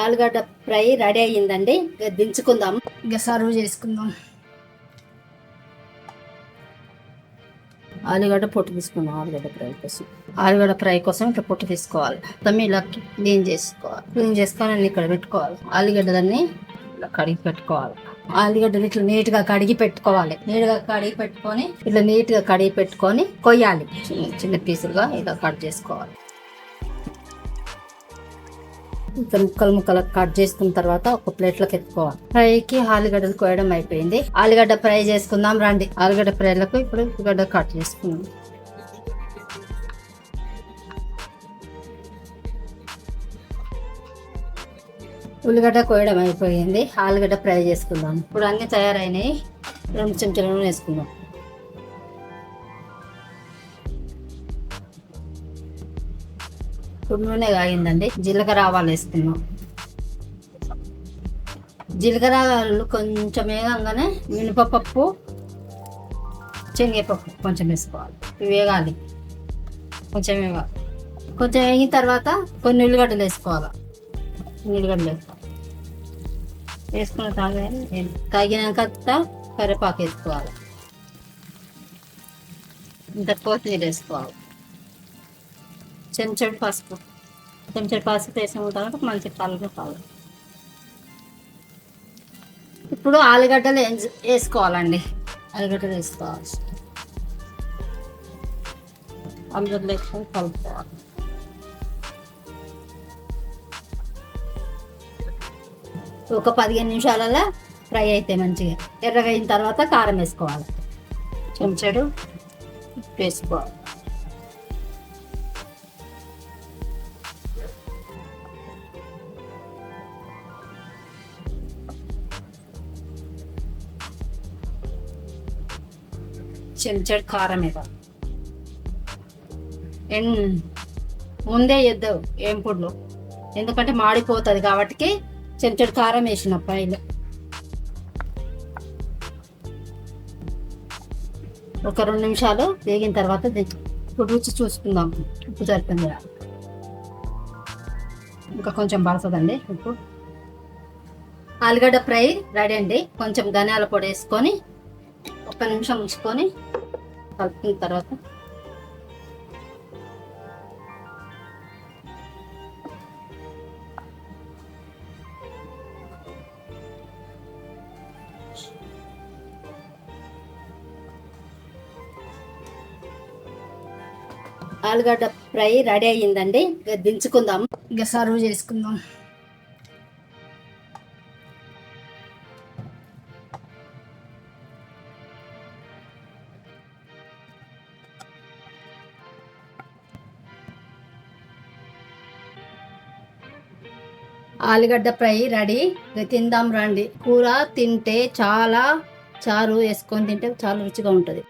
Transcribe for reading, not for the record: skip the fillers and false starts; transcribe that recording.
ఆలుగడ్డ fry ready అయ్యిందండి. ఇక దించుకుందాం, ఇక సర్వ్ చేసుకుందాం. ఆలుగడ్డ పొట్టు తీసుకుందాం. ఆలుగడ్డ ఫ్రై కోసం ఇట్లా పొట్టు తీసుకోవాలి. మొత్తం ఇలా క్లీన్ చేసుకోవాలి. క్లీన్ చేసుకొని అన్ని ఇక్కడ పెట్టుకోవాలి. ఆలుగడ్డలన్నీ ఇలా కడిగి పెట్టుకోవాలి. ఆలుగడ్డలు ఇట్లా నీట్గా కడిగి పెట్టుకోవాలి. ఇట్లా నీట్గా కడిగి పెట్టుకొని కొయ్యాలి. చిన్న చిన్న పీసులుగా ఇలా కట్ చేసుకోవాలి. ఇట్లా ముక్కలు కట్ చేసుకున్న తర్వాత ఒక ప్లేట్లోకి ఎత్తుకోవాలి. ఫ్రైకి ఆలుగడ్డలు కోయడం అయిపోయింది. ఆలుగడ్డ ఫ్రై చేసుకుందాం రండి. ఆలుగడ్డ ఫ్రైలకు ఇప్పుడు ఉల్లిగడ్డ కట్ చేసుకుందాం. ఉల్లిగడ్డ కోయడం అయిపోయింది. ఆలుగడ్డ ఫ్రై చేసుకుందాం. ఇప్పుడు అన్ని తయారైనాయి. 2 చెంచాల నూనె వేసుకుందాం. ఇప్పుడు నూనె కాగిందండి. జీలకర్ర ఆవాలు వేసుకుందాం. జీలకర్ర ఆవాలు కొంచెం వేగంగానే మినపప్పు, శనగపప్పు కొంచెం వేసుకోవాలి. ఇవి వేగాలి. కొంచెం వేగిన తర్వాత కొన్ని ఉల్లిగడ్డలు వేసుకోవాలి. వేసుకున్న తాగినాక కరివేపాకు వేసుకోవాలి. ఇంత కొత్తిమీర వేసుకోవాలి. చెంచాడు పసుపు వేసిన తర్వాత మంచి కలుపుకోవాలి. ఇప్పుడు ఆలుగడ్డలు వేసుకోవాలండి. ఆలుగడ్డలు వేసుకోవాలి. ఆలుగడ్డలు వేసుకొని కలుపుకోవాలి. ఒక 15 నిమిషాలలో ఫ్రై అయితే మంచిగా ఎర్రగా అయిన తర్వాత కారం వేసుకోవాలి. చెంచాడు వేసుకోవాలి. చెంచాడు కారం వేయాలి. ముందే వేద్దావు ఏం పొడిలో, ఎందుకంటే మాడిపోతుంది కాబట్టి చెంచాడు కారం వేసిన ఫ్రైలో. ఒక 2 నిమిషాలు వేగిన తర్వాత ఇప్పుడు రుచి చూసుకుందాం. ఉప్పు సరిపోయింది. ఇంకా కొంచెం పడుతుందండి. ఇప్పుడు ఆలుగడ్డ ఫ్రై రెడీ అండి. కొంచెం ధనియాల పొడి వేసుకొని 1 నిమిషం ఉంచుకొని కలుపుకున్న తర్వాత ఆలుగడ్డ ఫ్రై రెడీ అయ్యిందండి. ఇక దించుకుందాం, ఇక సర్వ్ చేసుకుందాం. ఆలుగడ్డ ఫ్రై రెడీ. తిందాం రండి. కూర తింటే చారు వేసుకొని తింటే చాలా రుచిగా ఉంటుంది.